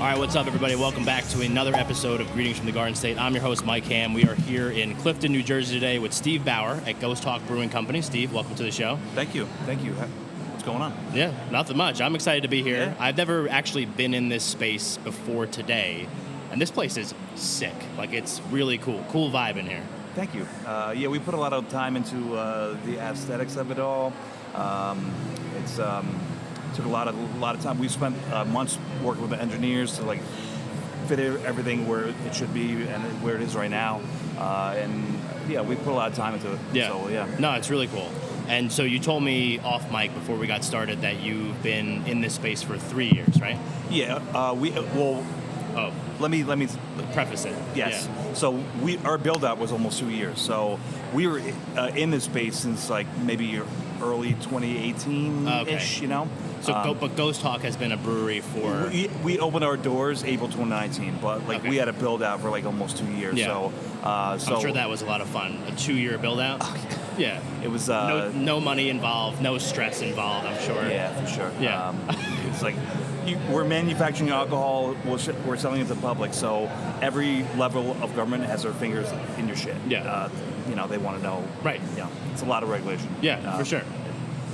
All right, what's up, everybody? Welcome back to another episode of Greetings from the Garden State. I'm your host, Mike Ham. We are here in Clifton, New Jersey today with Steve Bauer at Ghost Hawk Brewing Company. Steve, welcome to the show. Thank you. What's going on? Yeah, nothing much. I'm excited to be here. Yeah. I've never actually been in this space before today, and this place is sick. Like, it's really cool. Cool vibe in here. Thank you. We put a lot of time into the aesthetics of it all. It's took a lot of time. We spent months working with the engineers to fit everything where it should be and where it is right now. We put a lot of time into it. Yeah. So, yeah. No, it's really cool. And so you told me off mic before we got started that you've been in this space for 3 years, right? Yeah. Let me Preface it. Yes. Yeah. So our build out was almost 2 years. So we were in this space since maybe early 2018-ish. Okay. But Ghost Hawk has been a brewery for... We opened our doors April 2019, but Okay. we had a build out for almost 2 years. Yeah. So I'm sure that was a lot of fun. A 2-year build out. Oh, yeah. It was no money involved, no stress involved, I'm sure. Yeah, for sure. Yeah. It's we're manufacturing alcohol, we're selling it to the public, so every level of government has their fingers in your shit. Yeah. They want to know. Right. It's a lot of regulation. Yeah, for sure.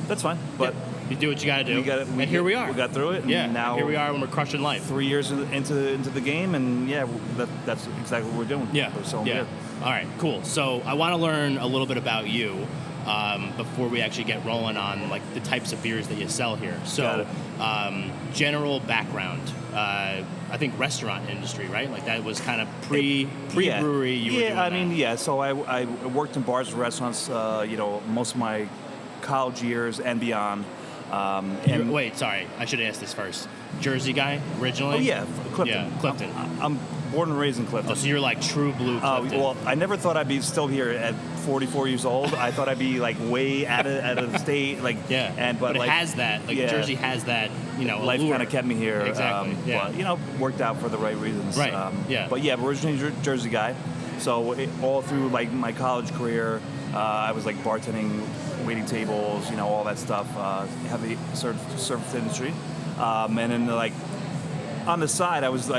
That's fine, but you do what you got to do. Here we are. We got through it. And yeah. now here we are when we're crushing life. 3 years into the game, and that's exactly what we're doing. Yeah. We're selling yeah. beer. All right. Cool. So I want to learn a little bit about you before we actually get rolling on the types of beers that you sell here. So general background. I think restaurant industry, right? That was kind of pre-brewery. You were doing that. So I worked in bars and restaurants. Most of my college years and beyond. Wait, sorry. I should have asked this first. Jersey guy originally? Oh yeah, Clifton. Yeah, Clifton. I'm born and raised in Clifton. Oh, so you're true blue Clifton. Well, I never thought I'd be still here at 44 years old. I thought I'd be way out of the state. Yeah. But it has that. Jersey has that. Life kind of kept me here. Exactly. But worked out for the right reasons. Right. But originally Jersey guy. So all through my college career, I was bartending, waiting tables, all that stuff. Heavy service industry, and then on the side, I was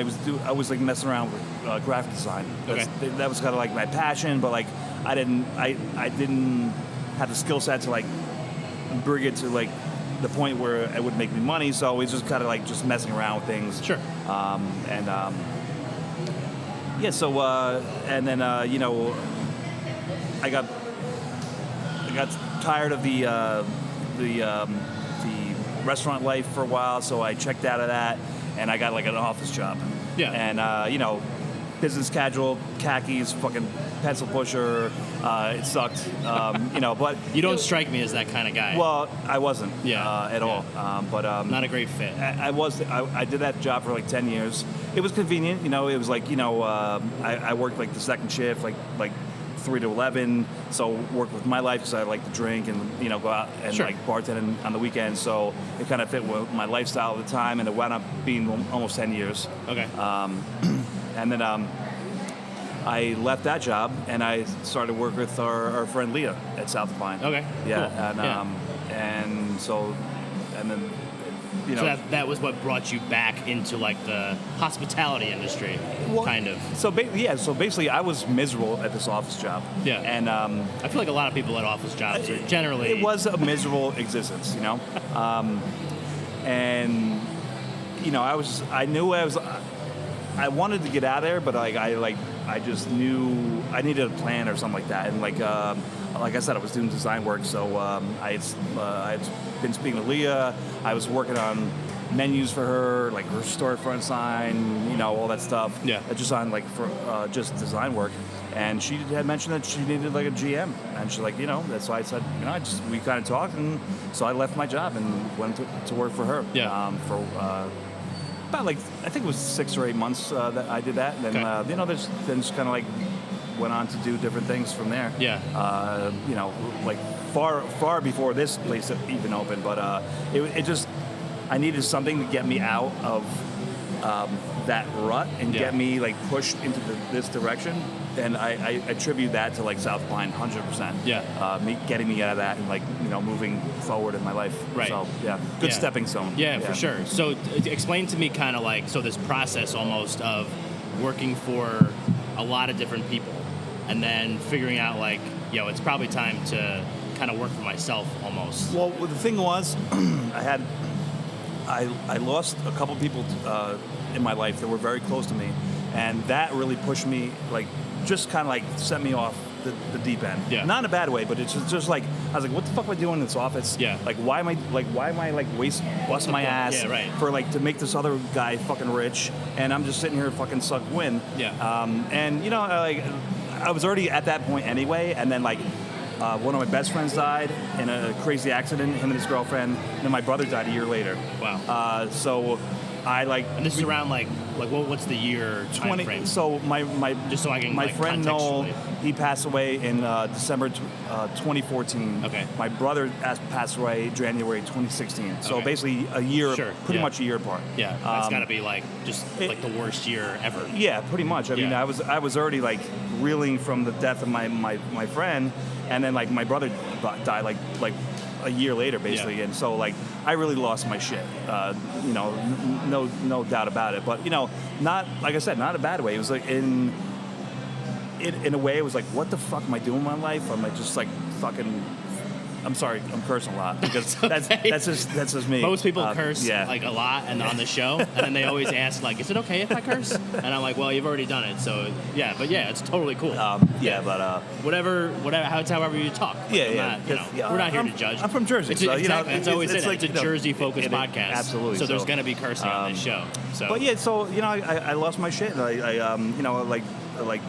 messing around with graphic design. That was kind of my passion, but I didn't have the skill set to bring it to the point where it would make me money. So it was just kind of just messing around with things. Sure. So and then I got tired of the restaurant life for a while, so I checked out of that, and I got an office job. Yeah. And business casual, khakis, fucking pencil pusher. It sucked. But you don't strike me as that kind of guy. Well, I wasn't. At all. But not a great fit. I did that job for 10 years. It was convenient. It was I worked the second shift, 3 to 11, so work with my life because I like to drink and go out and Sure. bartend on the weekends. So it kind of fit with my lifestyle at the time, and it wound up being almost 10 years. Okay. And then I left that job and I started work with our friend Leah at South Pine. Okay. Yeah. Cool. And then. So that was what brought you back into the hospitality industry, kind of. So basically, I was miserable at this office job. Yeah. And I feel like a lot of people at office jobs are generally. It was a miserable existence, and I wanted to get out of there, but I just knew I needed a plan or something like that, and like I said, I was doing design work, so I had been speaking to Leah. I was working on menus for her, her storefront sign, all that stuff. Yeah. Just on for just design work, and she had mentioned that she needed a GM, and she's that's why I said, we kind of talked, and so I left my job and went to work for her. Yeah. For about I think it was 6 or 8 months that I did that, and then then just kind of went on to do different things from there. Yeah. Far before this place even opened, but it just I needed something to get me out of that rut and get me pushed into this direction, and I attribute that to like South Pine 100%. Yeah. Getting me out of that and like moving forward in my life. Right. So yeah, good stepping stone. Yeah, for sure. So explain to me kind of like this process almost of working for a lot of different people, and then figuring out like it's probably time to kind of work for myself almost. Well, the thing was, I lost a couple people in my life that were very close to me, and that really pushed me, like, just kind of like set me off the deep end. Yeah. Not in a bad way, but it's just like I was like, what the fuck am I doing in this office? Yeah. Like, why am I busting my ass for like to make this other guy fucking rich, and I'm just sitting here fucking suck wind. Yeah. And I was already at that point anyway, and then like. One of my best friends died in a crazy accident, him and his girlfriend, and then my brother died a year later. Wow. So I like... And this is around what's the year 20 frame? So my just so I can, my friend Noel, contextually. he passed away in December 2014. Okay. My brother passed away January 2016. So Okay. basically a year, Sure. pretty much a year apart. Yeah, that's got to be like like the worst year ever. Yeah, pretty much. I mean, I was already like reeling from the death of my friend, and then like my brother died like a year later basically, and so like I really lost my shit. No doubt about it. But not like I said, not in a bad way. It was like in a way, it was like, what the fuck am I doing in my life? I'm like just like fucking. I'm sorry, I'm cursing a lot because okay. that's just me. Most people curse like a lot and on the show, and then they always ask like, "Is it okay if I curse?" And I'm like, "Well, you've already done it, so yeah." But yeah, it's totally cool. But whatever, however you talk. Like, we're not here to judge. I'm from Jersey, it's, so exactly. That's always it. like, it's a Jersey-focused podcast. Absolutely. So there's going to be cursing on this show. So. But yeah, so I lost my shit.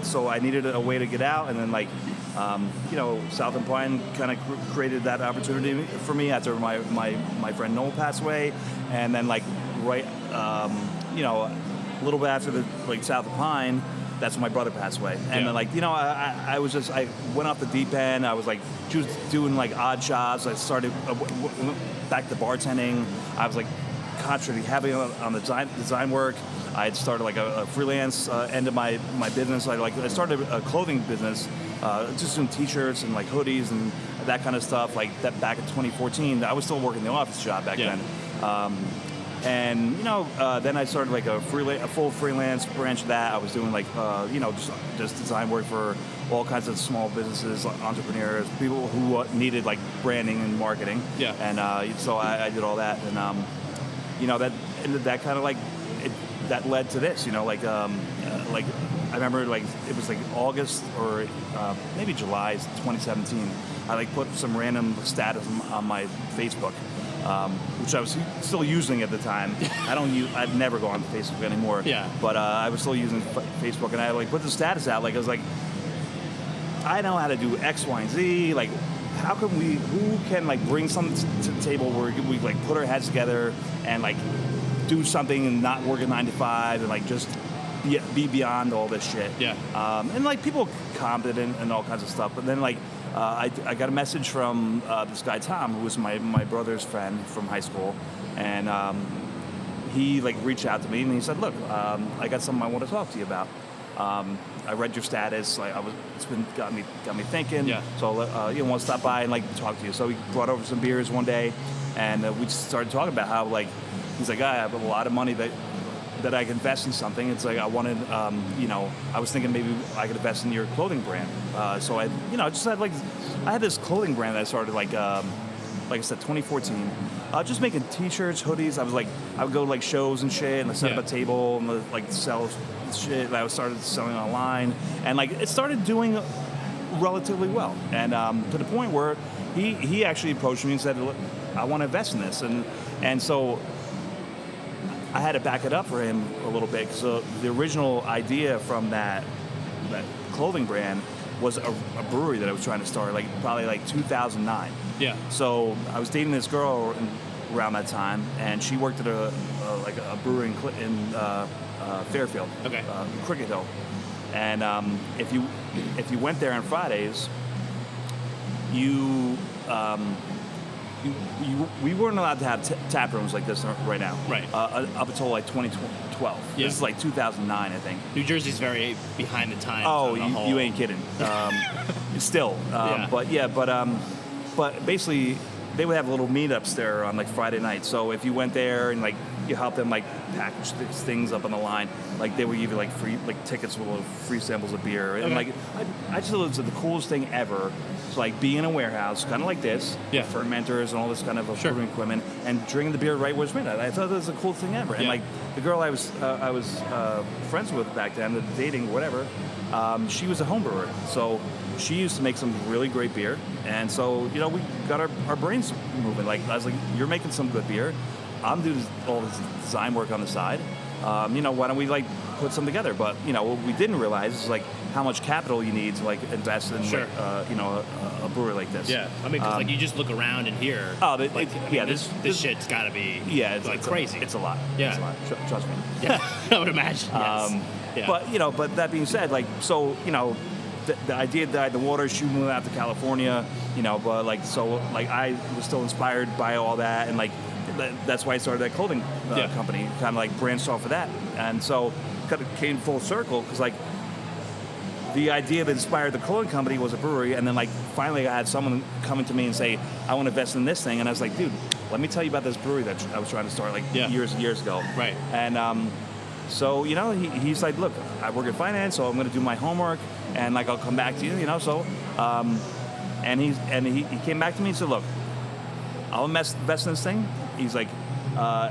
So I needed a way to get out, and then South and Pine kind of created that opportunity for me after my friend Noel passed away, and then a little bit after the South and Pine, that's when my brother passed away, and then I went off the deep end. I was just doing odd jobs. I started went back to bartending. I was constantly heavy on the design work. I had started a freelance end of my business. I started a clothing business, just doing T-shirts and hoodies and that kind of stuff. That back in 2014, I was still working the office job back then. Then I started a full freelance branch of that. I was doing just design work for all kinds of small businesses, entrepreneurs, people who needed branding and marketing. Yeah. And so I did all that, and that kind of that led to this. I remember it was August or maybe July 2017. I put some random status on my Facebook. Which I was still using at the time. I'd never go on Facebook anymore. Yeah. But I was still using Facebook, and I put the status out. I was like, I know how to do X, Y, and Z. How can who can bring something to the table where we put our heads together and do something and not work a 9 to 5 and just be beyond all this shit. Yeah. And people commented and all kinds of stuff. But then I got a message from this guy Tom, who was my brother's friend from high school, and he reached out to me and he said, "Look, I got something I want to talk to you about. I read your status. It's got me thinking. Yeah. So you want to stop by and talk to you." So he brought over some beers one day, and we just started talking about how he's like, I have a lot of money that I can invest in something. It's I wanted, I was thinking maybe I could invest in your clothing brand. So I just had I had this clothing brand that I started like I said, 2014. Just making T-shirts, hoodies. I would go to shows and shit, and I set up a table and sell shit. And I started selling online, and it started doing relatively well. And to the point where he actually approached me and said, "Look, I want to invest in this," and so I had to back it up for him a little bit. So the original idea from that clothing brand was a brewery that I was trying to start, probably 2009. Yeah. So I was dating this girl around that time, and she worked at a brewery in Fairfield, Cricket Hill. And if you went there on Fridays, you we weren't allowed to have tap rooms like this right now. Right. Up until like 2012. Yeah. This is like 2009, I think. New Jersey's very behind the times. Oh, on the whole. you ain't kidding. Still, but basically, they would have little meetups there on like Friday night. So if you went there and like you helped them like package things up on the line, like they would give you like free like tickets with free samples of beer. And like I just thought it was the coolest thing ever. To like be in a warehouse, kind of like this, fermenters and all this kind of brewing equipment, and drinking the beer right where it's made. I thought that was the coolest thing ever. And like the girl I was friends with back then, dating, whatever, she was a home brewer, so she used to make some really great beer. And so we got our brains moving. Like I was like, you're making some good beer. I'm doing all this design work on the side. Why don't we like put some together? But what we didn't realize is like how much capital you need to like invest in a brewery like this. Yeah, I mean, 'cause like you just look around and here. Oh, this shit's got to be it's crazy. It's a lot. Yeah, it's a lot. Trust me. Yeah, I would imagine. Yes. But that being said, like the idea died in the water. She moved out to California. But I was still inspired by all that, and like that's why I started that clothing company. Kind of like branched off of that, and so kind of came full circle because like the idea that inspired the clothing company was a brewery, and then like finally I had someone coming to me and say, I want to invest in this thing, and I was like, dude, let me tell you about this brewery that I was trying to start like years and years ago. Right. And so he's like, look, I work in finance, so I'm going to do my homework, and like I'll come back to you. So and he came back to me and said, look, I'll invest in this thing. He's like,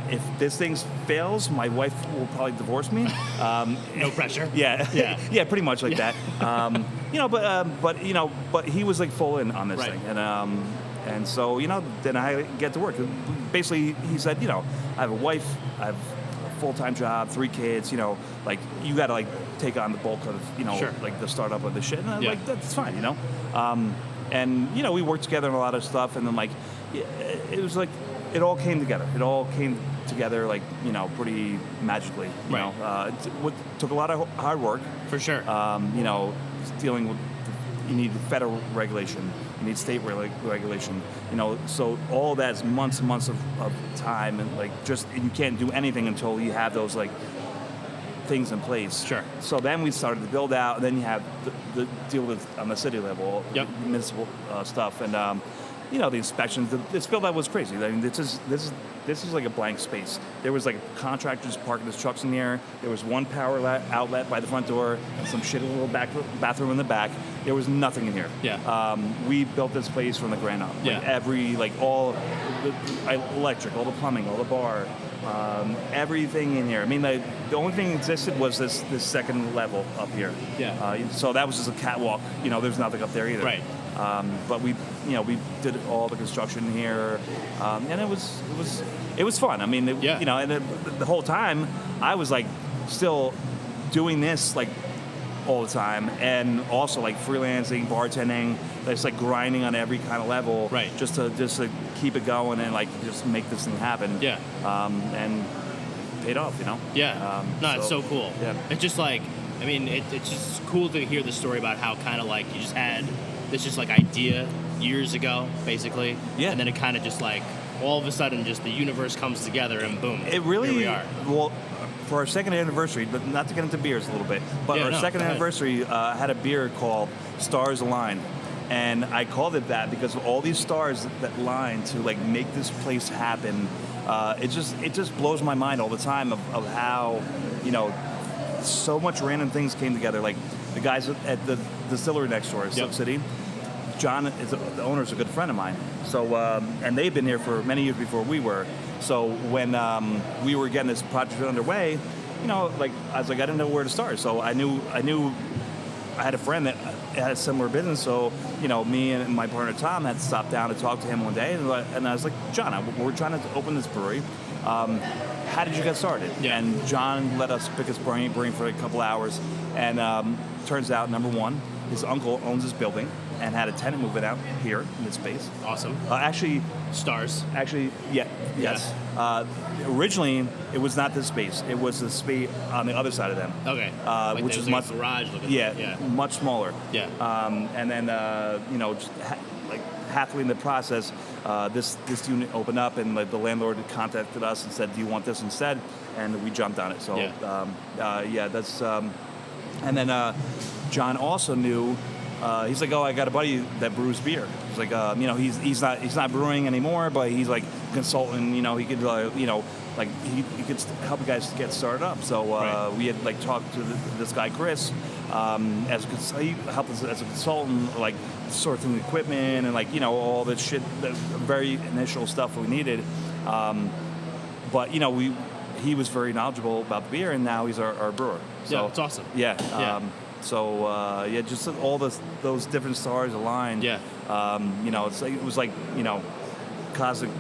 if this thing fails, my wife will probably divorce me. No pressure. Yeah, pretty much like that. But he was like full in on this thing, and so then I get to work. Basically, he said, I have a wife, I have a full-time job, 3 kids. Like you got to like take on the bulk of like the startup of the shit, and I'm like, that's fine, And we worked together on a lot of stuff, and then like it was like it all came together. It all came together like pretty magically. It took a lot of hard work for sure. Dealing with you need federal regulation, you need state regulation. So all that is months and months of time, and like you can't do anything until you have those like things in place. Sure. So then we started to build out, and then you have the deal with on the city level, municipal stuff, and the inspections. This build out was crazy. I mean, this is like a blank space. There was like contractors parking his trucks in the air. There was one power outlet by the front door, and some shitty little bathroom in the back. There was nothing in here. Yeah. We built this place from the ground up. All the electric, all the plumbing, all the bar. Everything in here. I mean, the only thing that existed was this second level up here. Yeah. So that was just a catwalk. There's nothing up there either. Right. But we did all the construction here, and it was fun. I mean, and the whole time I was like still doing this like all the time, and also like freelancing, bartending, just like grinding on every kind of level, right? Just to keep it going and like just make this thing happen. Yeah. And paid off, Yeah. It's so cool. Yeah. It's just like, I mean, it's just cool to hear the story about how kind of like you just had this just like idea years ago, basically. Yeah. And then it kind of just like all of a sudden just the universe comes together and boom. It really. Here we are. Well, for our second anniversary, but not to get into beers a little bit, but our second anniversary had a beer called Stars Align. And I called it that because of all these stars that line to like make this place happen. It just blows my mind all the time of how, so much random things came together. Like the guys at the distillery next door, Sub City. John, the owner, is a good friend of mine. So, and they've been here for many years before we were. So when we were getting this project underway, like I was like, I didn't know where to start. So I knew I had a friend that had a similar business. So me and my partner Tom had to stop down to talk to him one day, and I was like, John, we're trying to open this brewery. How did you get started? Yeah. And John let us pick his brain for a couple hours, and turns out, number one, his uncle owns this building and had a tenant move it out here in this space. Awesome. Actually, Stars. Actually, yes. Originally, it was not this space. It was the space on the other side of them. Okay. Which is like much a garage looking. Yeah, much smaller. Yeah. And then like halfway in the process, this unit opened up, and the landlord contacted us and said, "Do you want this instead?" And we jumped on it. So that's. And then John also knew. He's like, "Oh, I got a buddy that brews beer." He's like, he's not brewing anymore, but he's like a consultant. He could he could help you guys get started up. So we had like talked to this guy Chris, he helped us as a consultant, like sourcing the equipment and all the shit, the very initial stuff we needed. But he was very knowledgeable about the beer, and now he's our brewer. So it's awesome. Yeah. Just all those different stars aligned. Yeah. It was like cosmic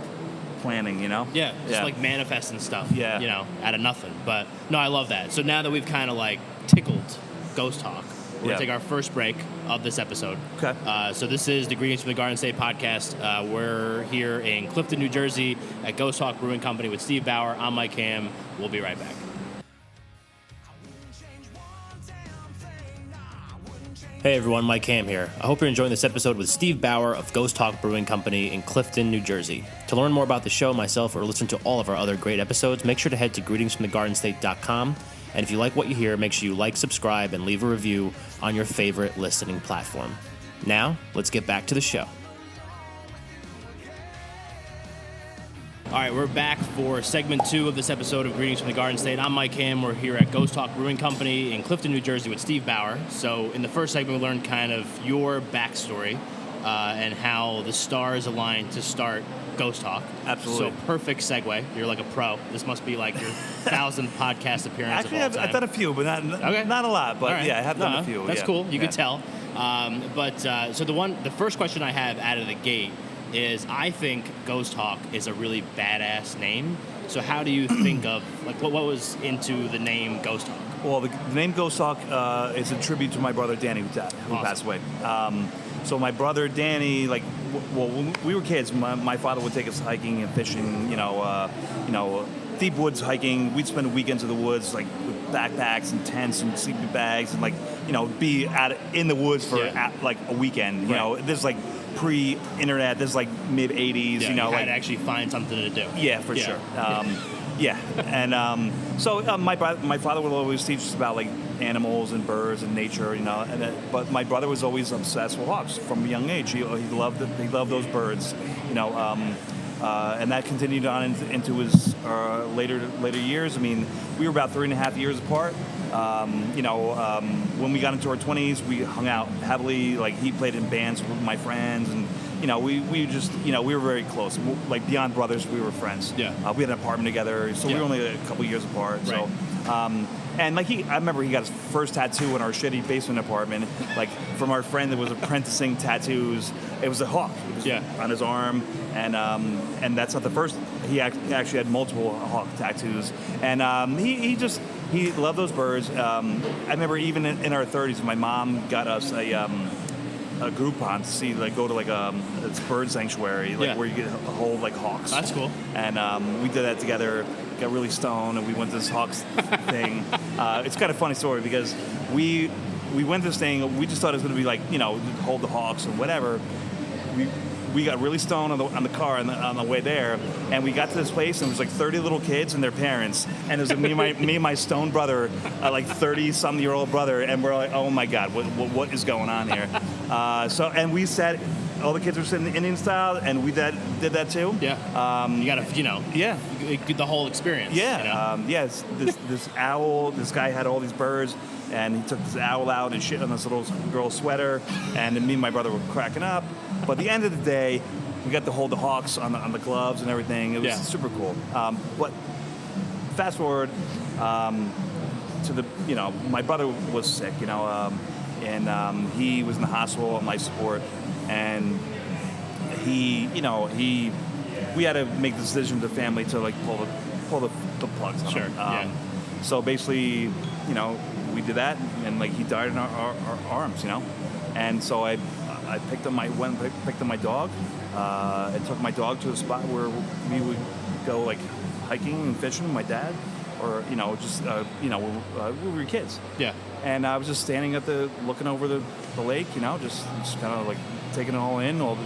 planning. Yeah. Just like manifesting stuff. Yeah. Out of nothing. But no, I love that. So now that we've kind of like tickled Ghost Hawk, we're gonna take our first break of this episode. Okay. So this is the Greetings from the Garden State podcast. We're here in Clifton, New Jersey, at Ghost Hawk Brewing Company with Steve Bauer. I'm Mike Ham. We'll be right back. Hey everyone, Mike Ham here. I hope you're enjoying this episode with Steve Bauer of Ghost Hawk Brewing Company in Clifton, New Jersey. To learn more about the show, myself, or listen to all of our other great episodes, make sure to head to greetingsfromthegardenstate.com. And if you like what you hear, make sure you like, subscribe, and leave a review on your favorite listening platform. Now, let's get back to the show. All right, we're back for segment 2 of this episode of Greetings from the Garden State. I'm Mike Ham. We're here at Ghost Hawk Brewing Company in Clifton, New Jersey with Steve Bauer. So in the first segment, we learned kind of your backstory and how the stars aligned to start Ghost Hawk. Absolutely. So perfect segue. You're like a pro. This must be like your 1,000th podcast appearance Actually, of all time. I've done a few, but not a lot. But I have done a few. That's cool. You could tell. So the first question I have out of the gate is, I think Ghost Hawk is a really badass name. So how do you think of, what was into the name Ghost Hawk? Well, the name Ghost Hawk is a tribute to my brother Danny, who passed away. So my brother Danny, when we were kids, my father would take us hiking and fishing, deep woods hiking. We'd spend weekends in the woods, with backpacks and tents and sleeping bags, and be in the woods for a weekend. This is pre-internet. This is mid '80s. Yeah, you had to actually find something to do. Yeah, for sure. And so my father would always teach us about animals and birds and nature, but my brother was always obsessed with hawks from a young age. He loved it. He loved those birds, and that continued on into his later years. I mean, we were about 3.5 years apart. When we got into our 20s, we hung out heavily. He played in bands with my friends, and we were very close. Beyond brothers, we were friends. Yeah. We had an apartment together, so we were only a couple years apart. Right. So, and I remember he got his first tattoo in our shitty basement apartment, from our friend that was apprenticing tattoos. It was a hawk. It was on his arm, and that's not the first. He actually had multiple hawk tattoos, and he loved those birds. I remember even in our 30s, my mom got us a Groupon to see, go to it's bird sanctuary, where you get a whole hawks. That's cool. And we did that together. Got really stoned, and we went to this hawks thing. It's kind of a funny story because we went to this thing. We just thought it was going to be hold the hawks and whatever. We got really stoned on the car on the way there, and we got to this place, and there was 30 little kids and their parents, and it was me and my stoned brother, 30-some-year-old brother, and we're like, oh my God, what is going on here? And we sat. All the kids were sitting Indian style, and we did that too. Yeah. You gotta, get the whole experience. Yeah. This owl. This guy had all these birds, and he took this owl out and shit on this little girl's sweater, and then me and my brother were cracking up. But at the end of the day, we got to hold the hawks on the gloves and everything. It was super cool. But fast forward to my brother was sick, and he was in the hospital on life support. And we had to make the decision with the family to pull the plugs on him. So basically, we did that, and he died in our arms, And so I picked up my dog. I took my dog to a spot where we would go hiking and fishing with my dad, or we were kids. Yeah. And I was just standing looking over the lake, just kind of taking it all in, or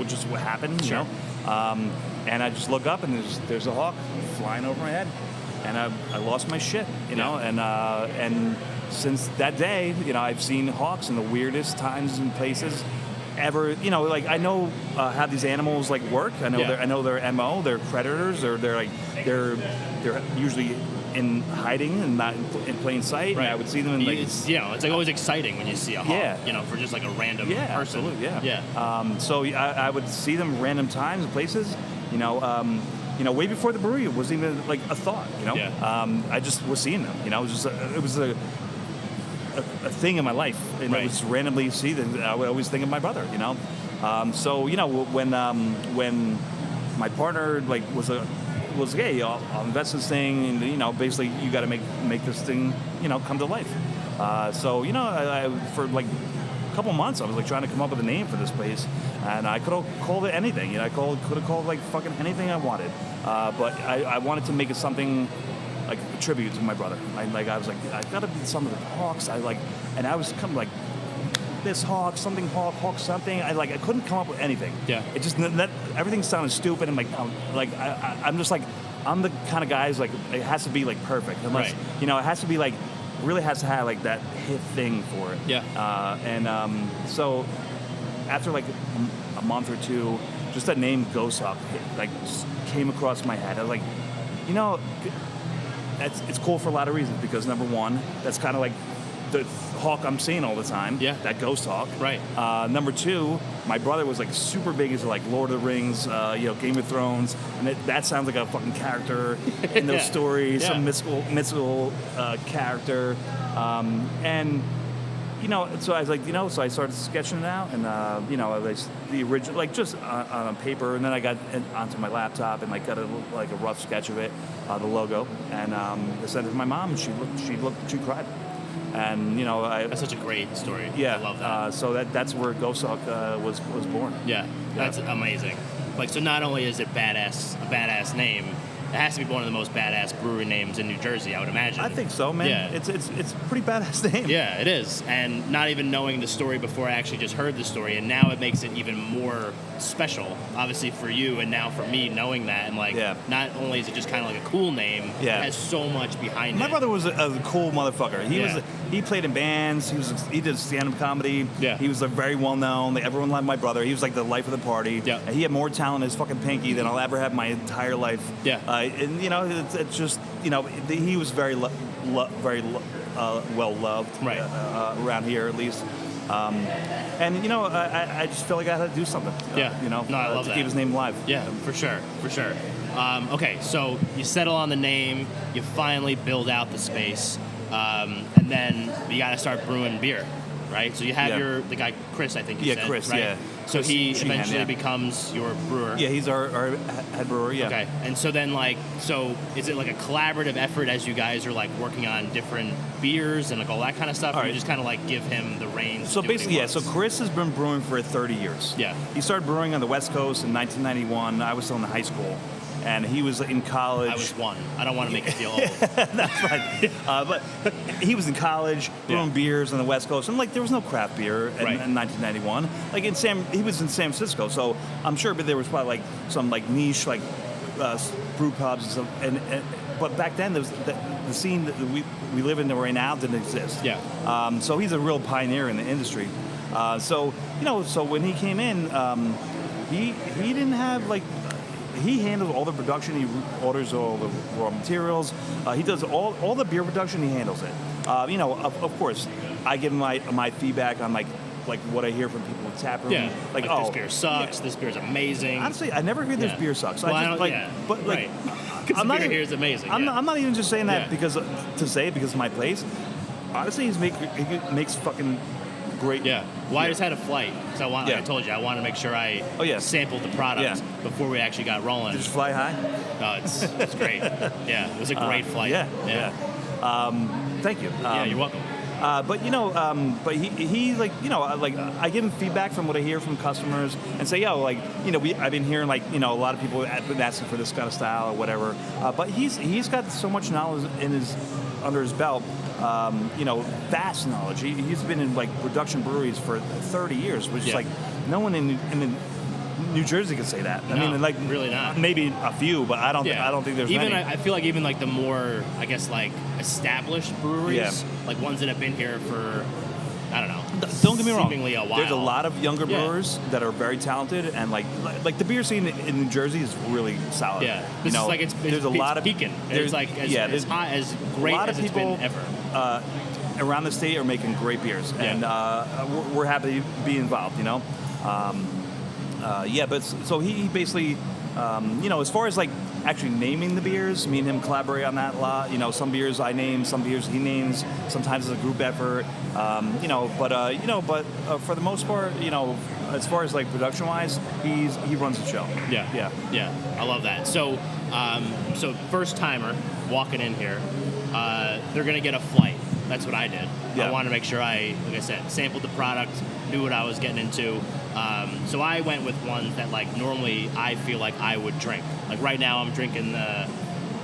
just what happened, Sure. And I just look up and there's a hawk flying over my head, and I lost my shit, you know. And since that day, you know, I've seen hawks in the weirdest times and places ever. You know, like I know how these animals like work. I know their MO. They're predators. They're usually in hiding and not in plain sight. Right. And I would see them in like it's like always exciting when you see a hawk. You know, for just like a random person. Absolutely, so I would see them random times and places. You know, way before the brewery wasn't even like a thought. You know, I just was seeing them. You know, it was a thing in my life, and I would just randomly see them. I would always think of my brother. You know, so you know when my partner like was hey, I'll invest in this thing, and you know, basically you got to make this thing, you know, come to life. So you know, I for like a couple months I was like trying to come up with a name for this place, and I could have called it anything. You know, I could have called like fucking anything I wanted, but I wanted to make it something like a tribute to my brother. I was like, I gotta be some of the hawks. And I was kind of like, this hawk, something hawk, something. I couldn't come up with anything. Yeah. It just everything sounded stupid. I'm like, I'm just like, I'm the kind of guy who's like, it has to be like perfect. Unless, you know, it has to be like, really has to have like that hit thing for it. Yeah. So after like a month or two, just that name Ghost Hawk just came across my head. I was like, you know, it's cool for a lot of reasons, because number one, that's kind of like the hawk I'm seeing all the time. Yeah. That Ghost Hawk. Right. Number two, my brother was like super big into like Lord of the Rings, you know, Game of Thrones, and that sounds like a fucking character in those stories, some mystical character, and you know, so I was like, you know, so I started sketching it out, and you know, the original, like just on paper, and then I got onto my laptop and like got a rough sketch of it, the logo, and I sent it to my mom, and she cried. And you know, that's such a great story. Yeah, I love that. So that's where Ghost Hawk was born. Yeah, that's amazing. Like, so not only is it a badass name, it has to be one of the most badass brewery names in New Jersey, I would imagine. I think so, man. Yeah. It's a pretty badass name. Yeah, it is. And not even knowing the story before I actually just heard the story, and now it makes it even more special, obviously for you, and now for me, knowing that. And like, not only is it just kind of like a cool name, it has so much behind it. My brother was a cool motherfucker. He played in bands. He did stand-up comedy. Yeah. He was very well known. Like, everyone loved my brother. He was like the life of the party. Yeah. And he had more talent in his fucking pinky than I'll ever have my entire life. Yeah. And you know, it's just, you know, he was very well loved, right, around here at least. And you know, I just feel like I had to do something. You know, I love to keep his name alive. Yeah, for sure. Okay, so you settle on the name, you finally build out the space, and then you got to start brewing beer, right? So you have the guy Chris, I think you said, Chris, right? Yeah. So he eventually becomes your brewer. Yeah, he's our head brewer. Yeah. Okay, and so then so is it like a collaborative effort as you guys are like working on different beers and like all that kind of stuff? Or you just kind of like give him the reins? So basically, So Chris has been brewing for 30 years. Yeah. He started brewing on the West Coast in 1991. I was still in high school. And he was in college. I was one. I don't want to make it feel old. That's fine. But he was in college, brewing beers on the West Coast, and like there was no craft beer in 1991. Like he was in San Francisco, so I'm sure, but there was probably like some like niche like brew pubs and stuff. But back then, there was the scene that we live in right now didn't exist. Yeah. So he's a real pioneer in the industry. So you know, so when he came in, he didn't have like. He handles all the production. He orders all the raw materials. He does all the beer production. He handles it. You know, of course, I give him my feedback on like what I hear from people in tap room. Yeah. Like this beer sucks. Yeah. This beer's amazing. Honestly, I never hear this beer sucks. Well, I just but like, because the beer here is amazing. I'm not even just saying that because of my place. Honestly, he makes fucking great. Yeah. Well, I just had a flight, so like I told you, I wanted to make sure I sampled the product before we actually got rolling. Did you fly high? No, it's great. Yeah, it was a great flight. Yeah. Thank you. Yeah, you're welcome. But you know, but he like, you know, like I give him feedback from what I hear from customers and say, like, you know, I've been hearing like, you know, a lot of people have been asking for this kind of style or whatever. But he's got so much knowledge under his belt. You know, vast knowledge. He's been in like production breweries for 30 years, which is like no one in New Jersey could say that. I No, mean, like really not. Maybe a few, but I don't think there's even many. I feel like even like the more, I guess, like established breweries, Yeah. like ones that have been here for, I don't know. Don't get me wrong. Seemingly a while. There's a lot of younger brewers that are very talented, and like the beer scene in New Jersey is really solid. Yeah, this is like there's a lot of peaking. It's like as hot, as great as it's been ever. Around the state are making great beers, and we're happy to be involved. But so he basically, as far as like actually naming the beers, me and him collaborate on that a lot. Some beers I name, some beers he names. Sometimes it's a group effort. But for the most part, as far as like production wise, he runs the show. Yeah. I love that. So, first timer walking in here, they're gonna get a flight. That's what I did. Yeah. I wanted to make sure like I said, sampled the product, knew what I was getting into. So I went with ones that like normally I feel like I would drink. Like right now I'm drinking the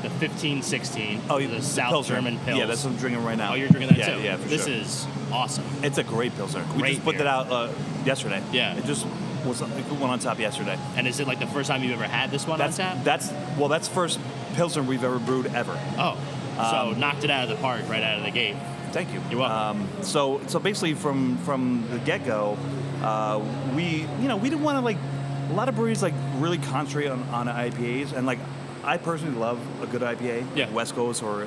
1516. Oh, the South Pilsner. German Pils. Yeah, that's what I'm drinking right now. Oh, you're drinking that too? Yeah, for This sure. is awesome. It's a great Pilsner. We Great just put beer. that out yesterday. Yeah. It just was it went on top yesterday. And is it like the first time you've ever had this one on tap? That's first Pilsner we've ever brewed ever. Oh, so knocked it out of the park right out of the gate. Thank you. You're welcome. So basically from the get-go, we didn't want to like a lot of breweries like really concentrate on IPAs, and like I personally love a good IPA, Yeah. West Coast or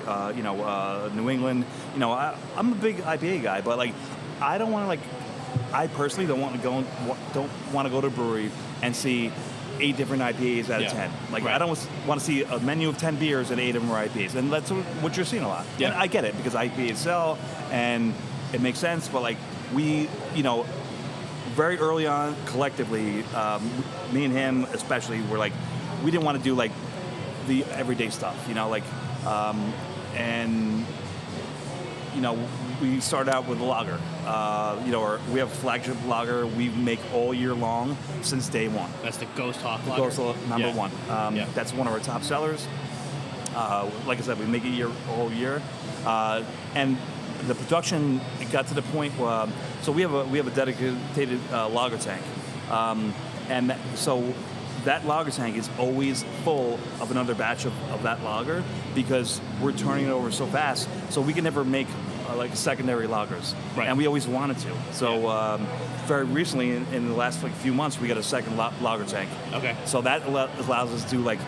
New England. I'm a big IPA guy, but like I don't want to I personally don't want to go to a brewery and see 8 different IPAs out of 10. Like Right. I don't want to see a menu of 10 beers and 8 of them are IPAs, and that's what you're seeing a lot. Yeah. And I get it because IPAs sell and it makes sense, but like we, very early on collectively, me and him especially were like, we didn't want to do like the everyday stuff, we started out with a lager. We have a flagship lager we make all year long since day one. That's the Ghost Hawk lager? Ghost Hawk number one. That's one of our top sellers. Like I said, we make it all year. And the production, it got to the point where, so we have a dedicated lager tank. So that lager tank is always full of another batch of that lager because we're turning it over so fast. So we can never make like secondary lagers, Right. And we always wanted to. So very recently, in the last like few months, we got a second lager tank. Okay. So that allows us to do like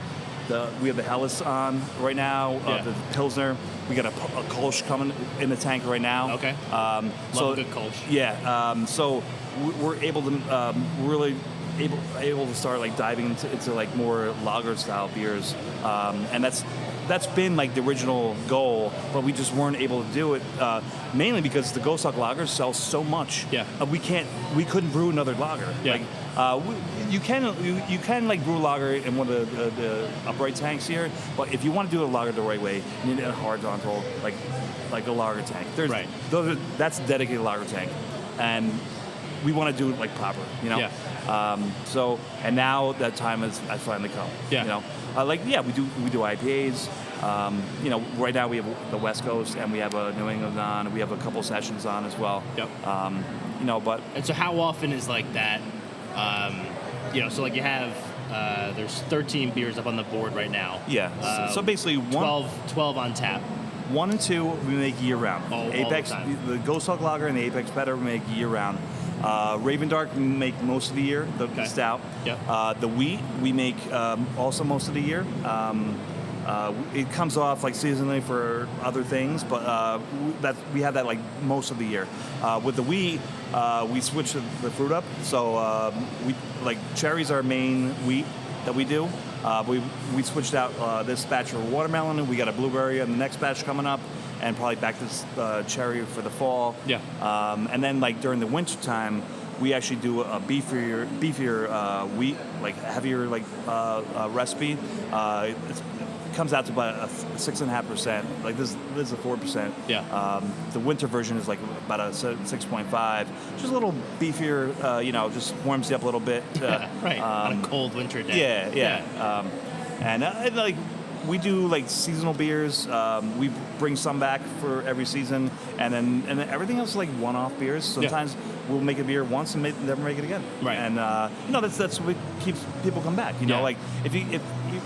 we have the Helles on right now, the Pilsner. We got a Kolsch coming in the tank right now. Okay. Love a good Kolsch. Yeah. So we're able to really able to start like diving into like more lager style beers, and that's been like the original goal, but we just weren't able to do it mainly because the Ghost Hawk lagers sell so much. Yeah. We couldn't brew another lager. Yeah. You can like brew lager in one of the upright tanks here, but if you want to do a lager the right way, you need a horizontal like a lager tank. Right. That's a dedicated lager tank, and we want to do it like proper, Yeah. And now that time has finally come. Yeah. We do IPAs. Right now we have the West Coast and we have a New England on. We have a couple sessions on as well. Yep. But And so how often is like that? So like you have there's 13 beers up on the board right now. yeah. So basically 12 on tap. 1 and 2 we make year round. All Apex, the time. the Ghost Hawk Lager and the Apex Better we make year round. Raven Dark we make most of the year, the stout. Yep. The wheat we make also most of the year. It comes off like seasonally for other things, but we have that like most of the year. With the wheat, we switch the fruit up. So we like cherries are our main wheat that we do. We switched out this batch for watermelon, and we got a blueberry in the next batch coming up, and probably back to cherry for the fall. Yeah. And then like during the winter time, we actually do a beefier wheat, like heavier like recipe. It comes out to about a 6.5%. Like this is a 4%. Yeah. The winter version is like about a 6.5. Just a little beefier. Just warms you up a little bit. Right. On a cold winter day. Yeah. And like we do like seasonal beers. We bring some back for every season, and then everything else is like one-off beers. Sometimes we'll make a beer once and never make it again. Right. And that's what keeps people come back. You know, like if you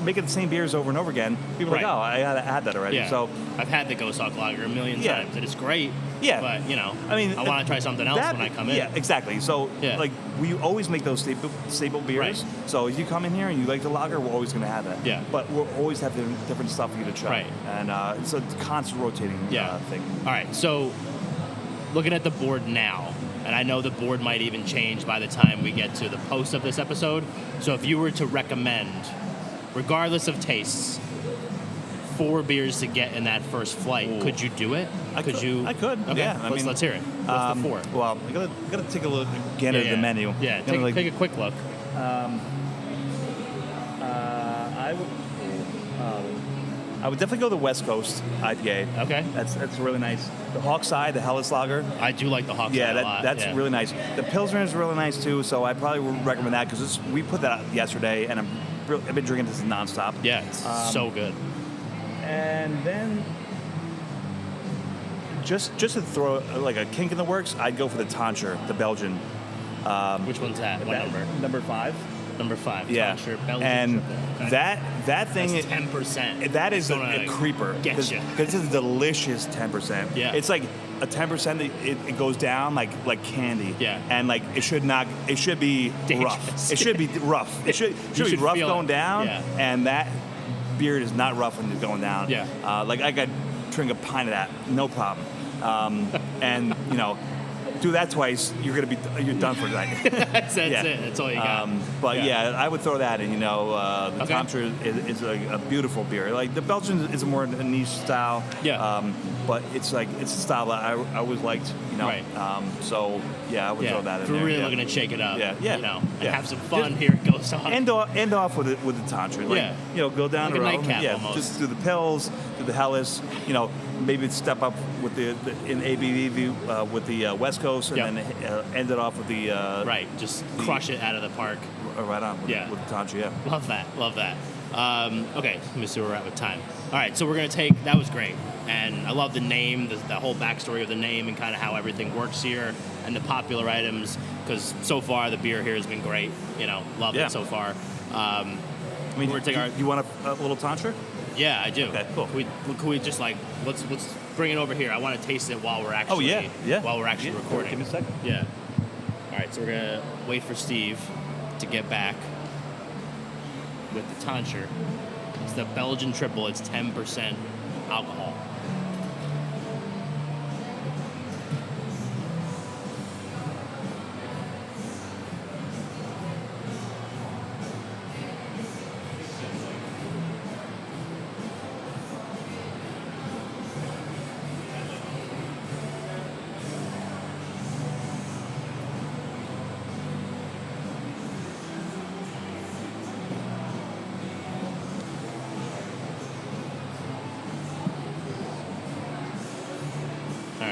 make it the same beers over and over again, people are like, oh, I had that already. Yeah. So I've had the Ghost Hawk Lager a million times, and it's great. Yeah. But, I mean, I want to try something else when I come in. Yeah, exactly. So, like, we always make those staple beers. Right. So if you come in here and you like the lager, we're always going to have that. Yeah. But we'll always have different stuff for you to try. Right. And it's a constant rotating thing. All right. So looking at the board now, and I know the board might even change by the time we get to the post of this episode. So if you were to recommend, regardless of tastes, 4 beers to get in that first flight, could you do it? I could. Okay. Yeah. Let's hear it. What's the 4? Well, I gotta take a look again at the menu. Yeah. Take a quick look. I would definitely go the West Coast IPA. Okay. That's really nice. The Hawkseye, the Helles Lager. I do like the Hawkseye a lot. That's really nice. The Pilsner is really nice too, so I probably would recommend that because we put that out yesterday, and I've been drinking this nonstop. Yeah, it's so good. And then, just to throw like a kink in the works, I'd go for the Tancher, the Belgian. Which one's that? What number? Number 5. Number 5. Yeah. Tancher, Belgian. And okay. that thing is 10%. That is a creeper. Get you. Because it's a delicious 10%. Yeah. It's like a 10%. It goes down like candy. Yeah. And like it should be dangerous. Rough. It should be rough. It should be rough going down. Yeah. And that beer is not rough when it's going down. Yeah. Like I could drink a pint of that, no problem. And do that twice, you're done for tonight. That's it. That's all you got. But I would throw that in. The Tancher is a beautiful beer. Like the Belgian is a more niche style. Yeah. But it's a style that I always liked. Right. So I would throw that in if we're there. really looking to shake it up. Yeah. And have some fun here at Ghost Hawk. End off with the Tancher. Like, go down like the a road. nightcap Yeah. almost. Just do the Pils, do the Helles. Maybe step up with the in ABV with the West Coast, and then end it off with the just crush it out of the park. Right on. With the Tancher. Yeah. Love that. Okay, let me see where we're at with time. All right, so we're gonna take. That was great, and I love the name, the whole backstory of the name, and kind of how everything works here, and the popular items. Because so far the beer here has been great. Love it so far. We're gonna take you want a little Tancher? Yeah, I do. Okay, cool. Can we just let's bring it over here? I want to taste it while we're actually while we're actually recording. Give me a second. Yeah. All right, so we're gonna wait for Steve to get back with the Tancher. It's the Belgian triple. It's 10% alcohol.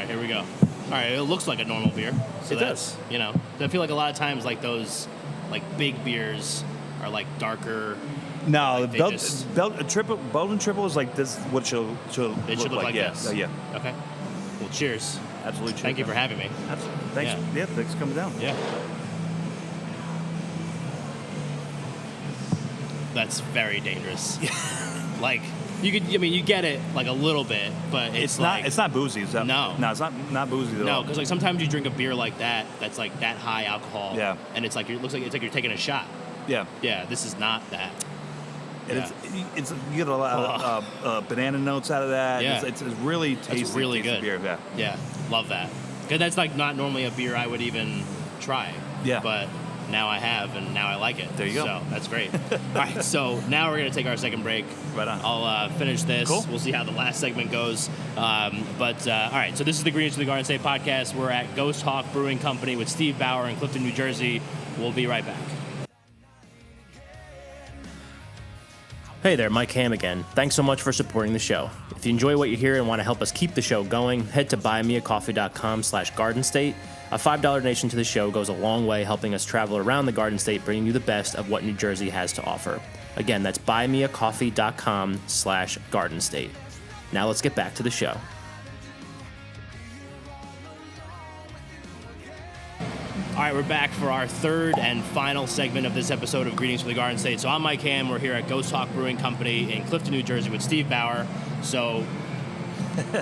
Here we go. All right, it looks like a normal beer. So it does. I feel like a lot of times like those big beers are like darker. No, the Belgian triple is like this. What it should look like this. Yeah. Okay. Well, cheers. Absolutely. Cheers. Thank you for having me. Absolutely. Thanks. Yeah. Thanks for coming down. Yeah. That's very dangerous. You get it like a little bit, but it's not boozy. Is that? No, it's not boozy at all. No, because sometimes you drink a beer like that's like that high alcohol. Yeah. And it's like it looks like you're taking a shot. Yeah. Yeah. This is not that. And it's you get a lot of banana notes out of that. Yeah. It's really tasty. It's really good. Beer. Yeah. Yeah. Love that. Because that's like not normally a beer I would even try. Yeah. But now I have, and now I like it. There you go. So that's great. All right, so now we're going to take our second break. Right on. I'll finish this. Cool. We'll see how the last segment goes. All right, so this is the Greens to the Garden State podcast. We're at Ghost Hawk Brewing Company with Steve Bauer in Clifton, New Jersey. We'll be right back. Hey there, Mike Ham again. Thanks so much for supporting the show. If you enjoy what you hear and want to help us keep the show going, head to buymeacoffee.com/GardenState. A $5 donation to the show goes a long way helping us travel around the Garden State, bringing you the best of what New Jersey has to offer. Again, that's buymeacoffee.com/Garden State. Now let's get back to the show. All right, we're back for our third and final segment of this episode of Greetings from the Garden State. So I'm Mike Hamm. We're here at Ghost Hawk Brewing Company in Clifton, New Jersey with Steve Bauer. So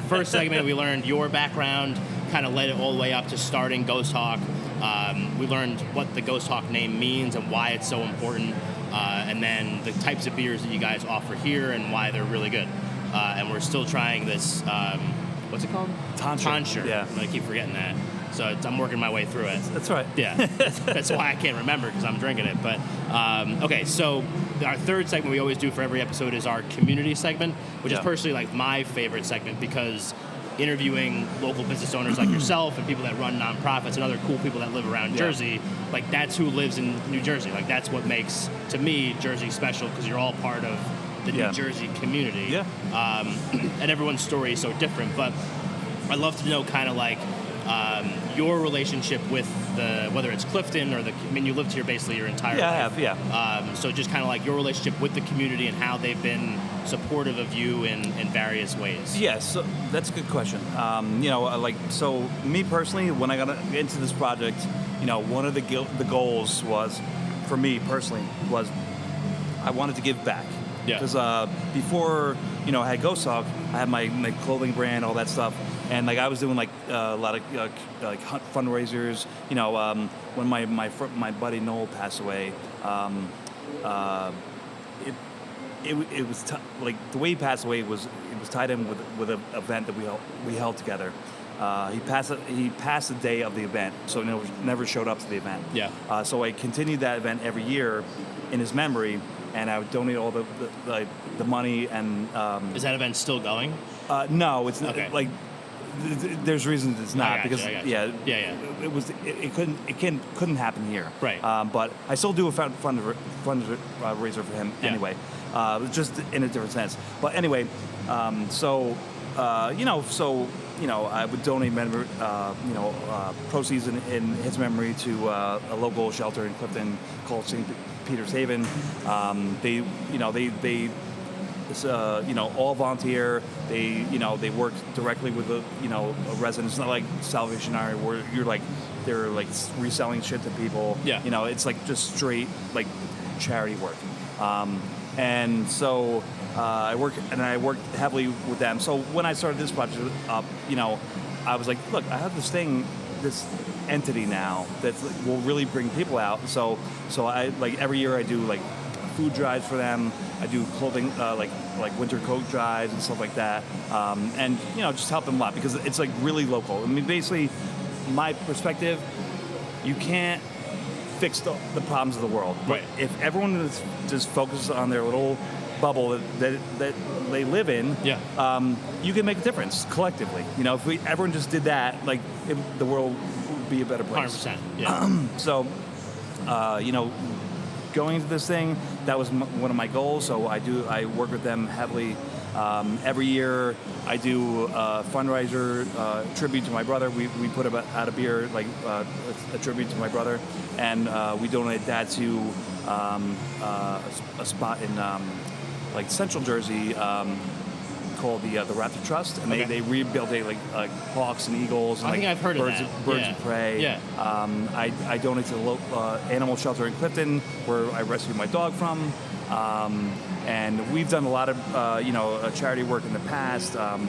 first segment, we learned your background, kind of led it all the way up to starting Ghost Hawk. We learned what the Ghost Hawk name means and why it's so important, and then the types of beers that you guys offer here and why they're really good. And we're still trying this, what's it called? Tonsure. Yeah. I'm going to keep forgetting that. So I'm working my way through it. That's right. Yeah. That's why I can't remember, because I'm drinking it. But, okay, so our third segment we always do for every episode is our community segment, which is personally like my favorite segment, because interviewing local business owners like yourself and people that run nonprofits and other cool people that live around Jersey, like that's who lives in New Jersey. Like that's what makes, to me, Jersey special, because you're all part of the New Jersey community. Yeah. And everyone's story is so different. But I'd love to know kind of like your relationship with whether it's Clifton or you lived here basically your entire life. I have, so just kind of like your relationship with the community and how they've been supportive of you in various ways. Yes, so that's a good question. So me personally, when I got into this project, one of the goals was, for me personally, was I wanted to give back. Yeah. Because before, I had Ghost Hawk, I had my clothing brand, all that stuff, and like I was doing like a lot of like fundraisers. When my buddy Noel passed away, it was like the way he passed away was tied in with an event that we held together. He passed the day of the event, so never showed up to the event. Yeah. So I continued that event every year in his memory, and I would donate all the money. And is that event still going? No, it's okay. Like there's reasons it's not, I because it couldn't happen here. Right. But I still do a fundraiser for him anyway, just in a different sense. But anyway, I would donate proceeds in his memory to a local shelter in Clifton called St. Peter's Haven. They all volunteer. They work directly with the residents. It's not like Salvation Army where they're like reselling shit to people. Yeah. It's like just straight like charity work. And so I worked heavily with them. So when I started this project up, I was like, look, I have this entity now that will really bring people out. So I like every year I do like food drives for them. I do clothing like winter coat drives and stuff like that, and just help them a lot because it's like really local. I mean, basically, my perspective, you can't fix the problems of the world. But right. If everyone just focuses on their little bubble that they live in, you can make a difference collectively. If everyone just did that, like the world would be a better place. 100%. Yeah. So, going into this thing, that was one of my goals. So I work with them heavily. Every year I do a fundraiser, tribute to my brother. We put out a beer, like a tribute to my brother, and we donate that to a spot in like Central Jersey called the Raptor Trust, and they rebuilt like hawks and eagles and I think I've heard birds of that. Birds of prey. Yeah. I donate to the local animal shelter in Clifton, where I rescued my dog from. And we've done a lot of charity work in the past. Trying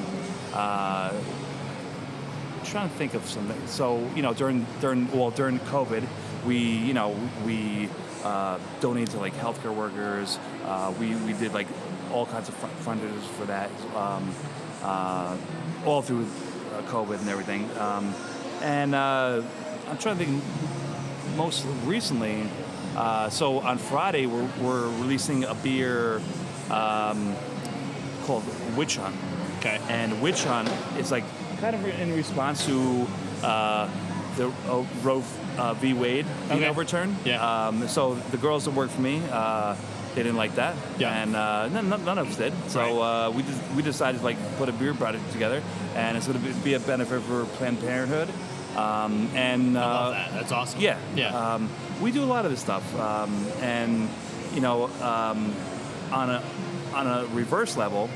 to think of something. So during COVID, we donated to like healthcare workers. We did like all kinds of fundraisers for that, all through COVID and everything. And I'm trying to think. Most recently, so on Friday we're releasing a beer called Witch Hunt. Okay. And Witch Hunt is like kind of in response to the Roe v. Wade being overturned. Yeah. So the girls that work for me, they didn't like that. Yeah. And none of us did. So we decided to like put a beer product together, and it's going to be a benefit for Planned Parenthood. I love that. That's awesome. Yeah. Yeah. We do a lot of this stuff, and on a reverse level,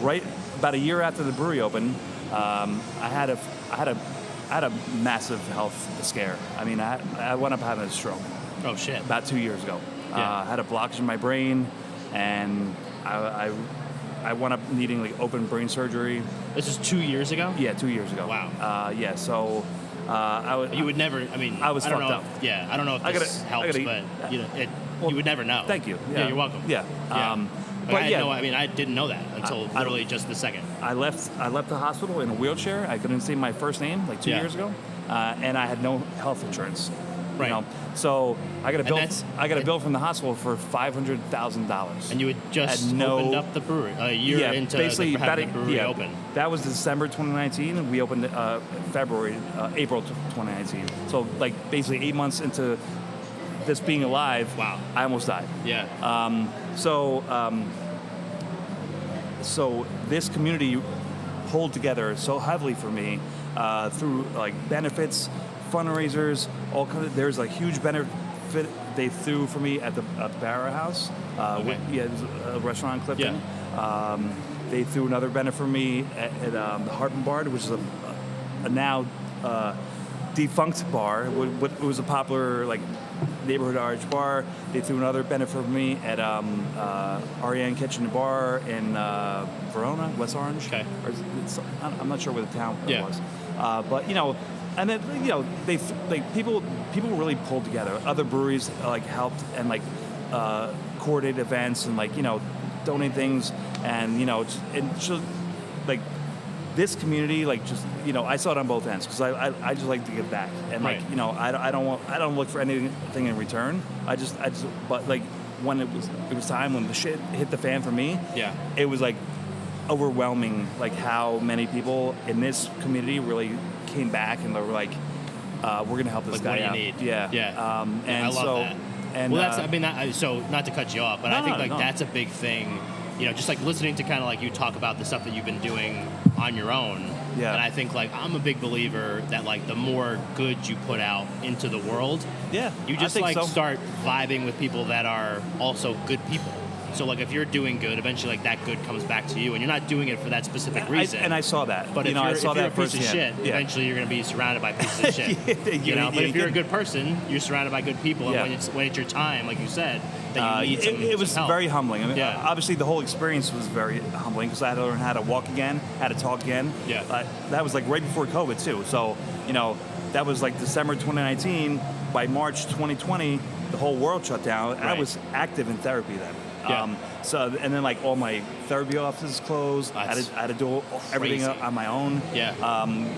right about a year after the brewery opened, I had a massive health scare. I mean, I wound up having a stroke. Oh shit! About 2 years ago. Yeah. I had a blockage in my brain, and I wound up needing like open brain surgery. This is 2 years ago? Yeah, 2 years ago. Wow. Yeah, so I was. You would never. I mean, I was don't fucked know up. Yeah, I don't know if this helps, but you know, you would never know. Thank you. Yeah, you're welcome. Yeah. But yeah, I didn't know that until literally just the second. I left the hospital in a wheelchair. I couldn't say my first name like 2 years ago, and I had no health insurance. Right. You know? So I got a bill. I got a and- bill from the hospital for $500,000. And you had just opened up the brewery a year into basically having the brewery open. That was December 2019. We opened April 2019. So like basically 8 months into this being alive, Wow. I almost died. Yeah. So this community pulled together so heavily for me through like benefits, fundraisers, all kinds of. There's a huge benefit they threw for me at the Bauer House. Okay. There's a restaurant in Clifton. Yeah. They threw another benefit for me at the Hartman Bar, which is a now defunct bar. It was a popular like neighborhood Irish bar. They threw another benefit for me at Ariane Kitchen and Bar in Verona, West Orange. Okay. I'm not sure where the town Yeah. was, but you know, and then you know people really pulled together. Other breweries like helped and like coordinate events and like you know donate things and you know just like this community like just you know I saw it on both ends because I just like to give back and like Right. you know I don't look for anything in return. I just but like when it was time when the shit hit the fan for me. Yeah. It was like overwhelming like how many people in this community really came back and they were like we're gonna help this Like, guy what do you out. need? Yeah. Yeah. And I love so that. and Well, that's so not to cut you off, but I think like no. that's a big thing. You know, just like listening to kind of like you talk about the stuff that you've been doing on your own. Yeah. And I think like I'm a big believer that like the more good you put out into the world, yeah, you just I think like so. start vibing with people that are also good people. So like if you're doing good, eventually like that good comes back to you, and you're not doing it for that specific reason. And I saw that. But you if know, you're, I saw if you're that a piece of shit, firsthand. Yeah. eventually you're going to be surrounded by pieces of shit. you know, but if you're a good person, you're surrounded by good people, and Yeah. when it's your time, like you said, that you need some it was some help. very humbling. I mean, Yeah. obviously the whole experience was very humbling because I had to learn how to walk again, how to talk again. Yeah. That was like right before COVID too. So you know, that was like December 2019. By March 2020, the whole world shut down. I Right. was active in therapy then. Yeah. And then like all my therapy offices closed. I had to do everything crazy. on my own. Yeah.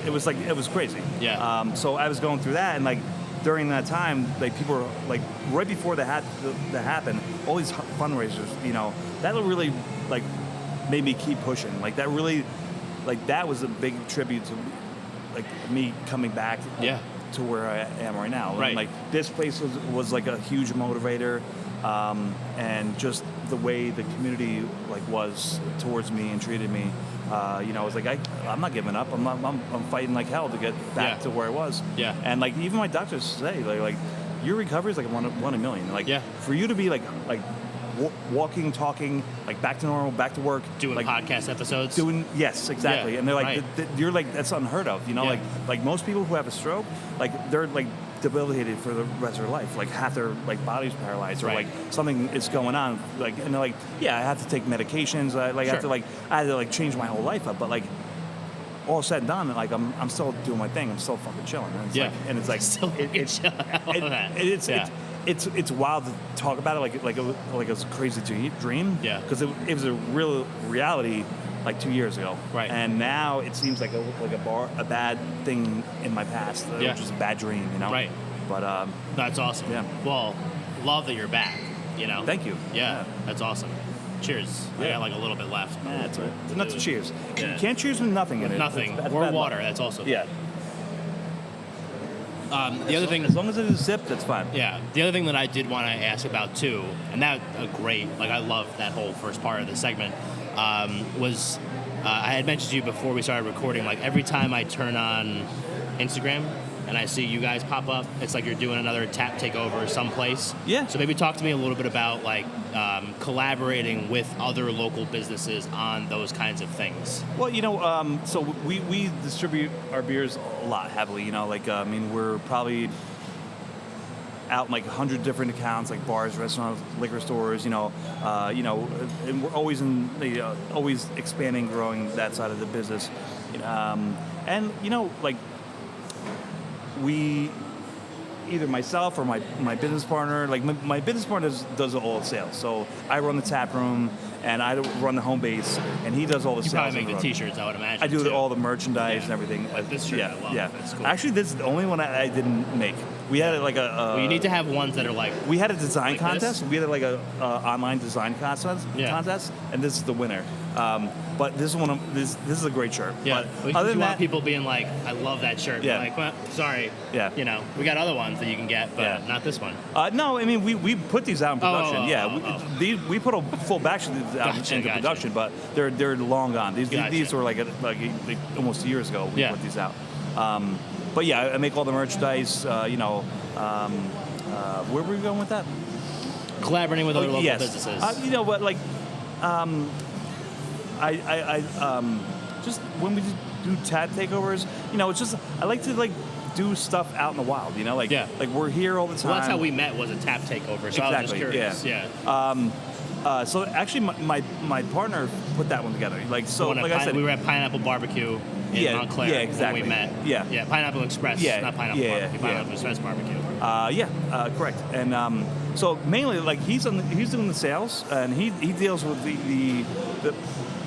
It was crazy. Yeah. So I was going through that, and like during that time, like people were like right before that happened, all these fundraisers, you know, that really like made me keep pushing. Like that really, like that was a big tribute to like me coming back. Yeah. To where I am right now. Right. And, like this place was like a huge motivator, and just the way the community like was towards me and treated me. You know, I was like, I'm not giving up. I'm fighting like hell to get back Yeah. to where I was. Yeah. And like even my doctors say like your recovery is like one in a million. Like Yeah. for you to be like walking, talking, like back to normal, back to work, Doing like, podcast episodes. yes, exactly. Yeah, And they're like, right. you're like, that's unheard of, you know, Yeah. like most people who have a stroke, like they're like debilitated for the rest of their life, like half their like body's paralyzed or Right. like something is going on, like, and they're like, yeah, I have to take medications, I have to I had to like change my whole life up, but like all said and done, like I'm still doing my thing, I'm still fucking chilling, and it's Yeah. like, and it's like, Still fucking chilling. I love that. it's wild to talk about it like it was a crazy dream. Yeah. Because it was a real reality like 2 years ago. Right. And now it seems like a bad thing in my past. Yeah. Which was a bad dream, you know. Right. But That's awesome. Yeah. Well, love that you're back. You know. thank you. Yeah, that's awesome. Cheers. I Yeah. got like a little bit left. That's right. It's not to cheers. Yeah. You can't cheers with nothing in it. Nothing. That's Or bad luck. water. That's also. Yeah. The other thing. As long as it is sipped, that's fine. Yeah. The other thing that I did want to ask about too, and that great. Like I love that whole first part of the segment. Was I had mentioned to you before we started recording. Like every time I turn on Instagram, and I see you guys pop up. It's like you're doing another tap takeover someplace. Yeah. So maybe talk to me a little bit about like collaborating with other local businesses on those kinds of things. Well, so we distribute our beers a lot heavily. We're probably out in like 100 different accounts, like bars, restaurants, liquor stores. And we're always always expanding, growing that side of the business. We, either myself or my business partner, like my business partner does all the sales. So I run the tap room and I run the home base, and he does all the you sales. You probably make the T-shirts, I would imagine. I do too. all the merchandise and everything. Like this shirt, I love. That's cool. Actually, this is the only one I didn't make. We had like a. Well, you need to have ones that are like. We had a design like contest. This? We had like a online design contest, and this is the winner. But this one, this is a great shirt. Yeah. But other than want that, people being like, "I love that shirt." Yeah. Like, well, sorry. Yeah. We got other ones that you can get, but not this one. No, I mean we put these out in production. We put a full batch of these out into production, but they're long gone. These were like almost years ago we put these out. But yeah, I make all the merchandise. Where were we going with that? Collaborating with other local businesses. I just when we do tap takeovers, it's just I like to do stuff out in the wild, like we're here all the time. Well, that's how we met, was a tap takeover. So I was just curious. Yeah. So actually, my partner put that one together. Like I said, we were at Pineapple Barbecue in Montclair. Yeah, exactly. When we met. Yeah. Pineapple Express. Not Pineapple Barbecue. Pineapple Express Barbecue. Correct. And so mainly, like he's doing the sales, and he deals with the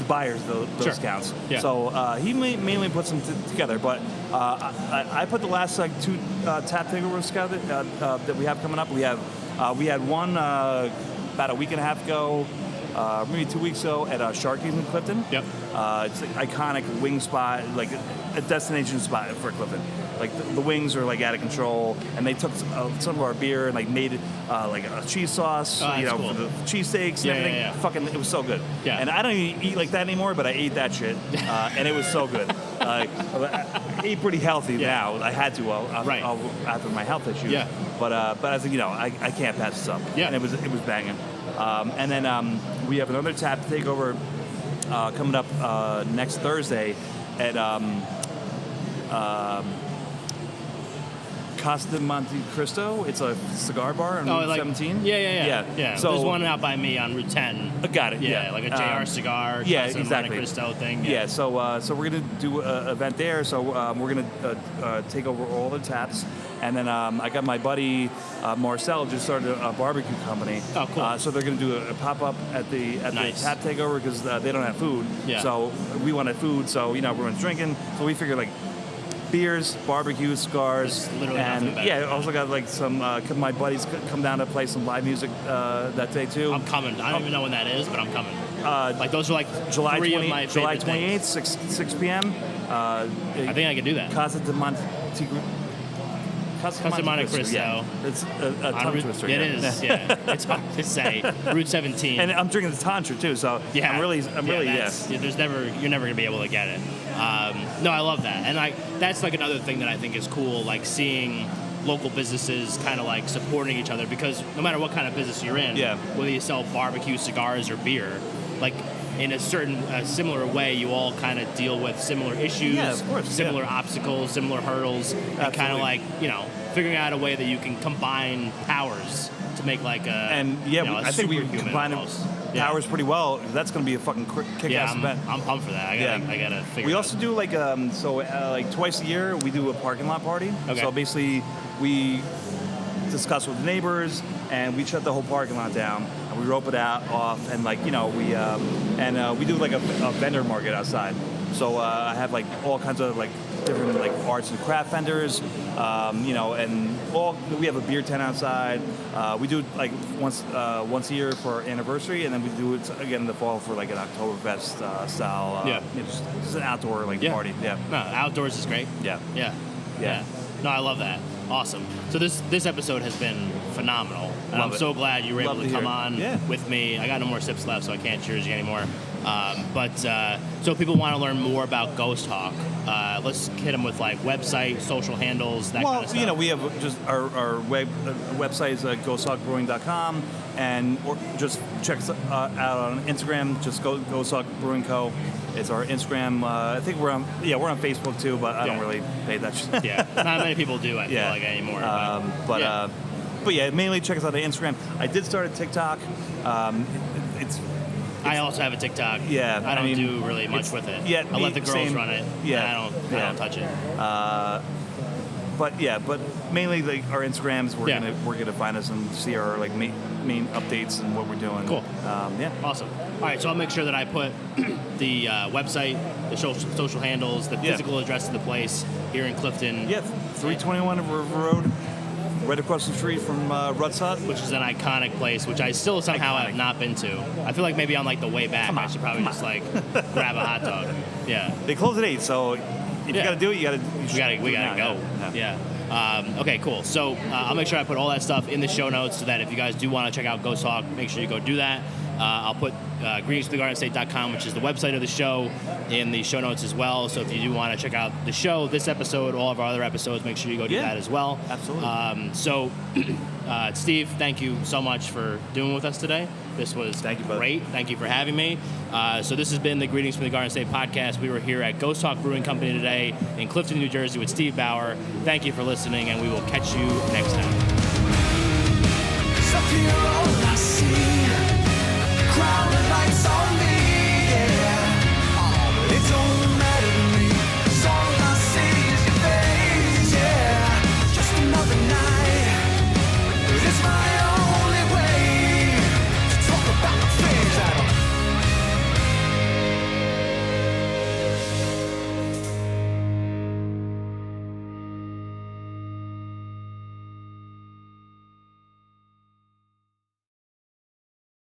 buyers, those accounts. Yeah. So he mainly puts them together. But I put the last two tap takeovers together that we have coming up. We had one about a week and a half ago, maybe 2 weeks ago at Sharky's in Clifton. Yep. It's an iconic wing spot, like a destination spot for Clifton. Like the wings are like out of control, and they took some of our beer and like made it like a cheese sauce, cool. for the cheesesteaks and everything. Yeah. Fucking, it was so good. Yeah. And I don't even eat like that anymore, but I ate that shit, and it was so good. I eat pretty healthy now. I had to after my health issue. Yeah. But I was like, I can't pass this up. Yeah. And it was banging. And then we have another tap takeover coming up next Thursday at Casa de Monte Cristo. It's a cigar bar on Route 17. Yeah. So there's one out by me on Route 10. Got it. Yeah, like a JR cigar. Yeah, Casa exactly. De Monte Cristo thing. Yeah. So we're gonna do an event there. So we're gonna take over all the taps. And then I got my buddy Marcel just started a barbecue company. Oh, cool. So they're going to do a pop-up at the tap takeover because they don't have food. Yeah. So we wanted food. So everyone's drinking. So we figured like beers, barbecue, cigars, and I also got like some. My buddies come down to play some live music that day too. I'm coming. I don't even know when that is, but I'm coming. Like those are like July 28th, things. 6 p.m. I think I can do that. Casa de Monte Cristo. Yeah. It's a tongue twister. It is. Yeah. It's hard to say. Route 17. And I'm drinking the Tantra too, so yeah. I'm really. You're never gonna be able to get it. No, I love that, and that's like another thing that I think is cool, like seeing local businesses kind of like supporting each other, because no matter what kind of business you're in, whether you sell barbecue, cigars, or beer, like in a similar way, you all kind of deal with similar issues, of course, similar obstacles, similar hurdles, and kind of like figuring out a way that you can combine powers to make like I think we combine powers pretty well. That's going to be a fucking kick-ass event. I'm pumped for that. I gotta figure. We it also out. do like twice a year we do a parking lot party. Okay. So basically we discuss with the neighbors and we shut the whole parking lot down and we rope it off and we do like a vendor market outside. So I have like all kinds of like different like arts and craft vendors, and we have a beer tent outside. We do it like once a year for our anniversary, and then we do it again in the fall for like an Oktoberfest style. Just an outdoor party. Yeah. No, outdoors is great. Yeah. No, I love that. Awesome. So this episode has been phenomenal, and I'm so glad you were able to come on with me. I got no more sips left, so I can't cheers you anymore. So if people want to learn more about Ghost Hawk, let's hit them with like website, social handles, that kind of stuff. Well, we have just our website is ghosthawkbrewing.com, or just check us out on Instagram. Just Ghost Hawk Brewing Co. It's our Instagram. I think we're on Facebook too, but I don't really pay that. Yeah, not many people do. I feel like anymore. But yeah, mainly check us out on Instagram. I did start a TikTok. I also have a TikTok. Yeah, I don't do really much with it. Yeah, I let the girls run it. Yeah, I don't touch it. But mainly like our Instagrams, we're gonna find us and see our like main updates and what we're doing. Cool. Yeah. Awesome. All right, so I'll make sure that I put the website, the social handles, the physical address of the place here in Clifton. Yeah, 321 River Road, right across the street from Rutt's Hut, which is an iconic place, which I still somehow have not been to. I feel like maybe on like the way back, I should probably just like grab a hot dog. Yeah. They close at 8, so if you got to do it, we gotta go. Yeah. Okay, cool. So I'll make sure I put all that stuff in the show notes so that if you guys do want to check out Ghost Hawk, make sure you go do that. I'll put greetingsfromthegardenestate.com, which is the website of the show, in the show notes as well. So if you do want to check out the show, this episode, all of our other episodes, make sure you go do that as well. Absolutely. Steve, thank you so much for doing with us today. This was great. Thank you for having me. So this has been the Greetings from the Garden State podcast. We were here at Ghost Hawk Brewing Company today in Clifton, New Jersey with Steve Bauer. Thank you for listening, and we will catch you next time.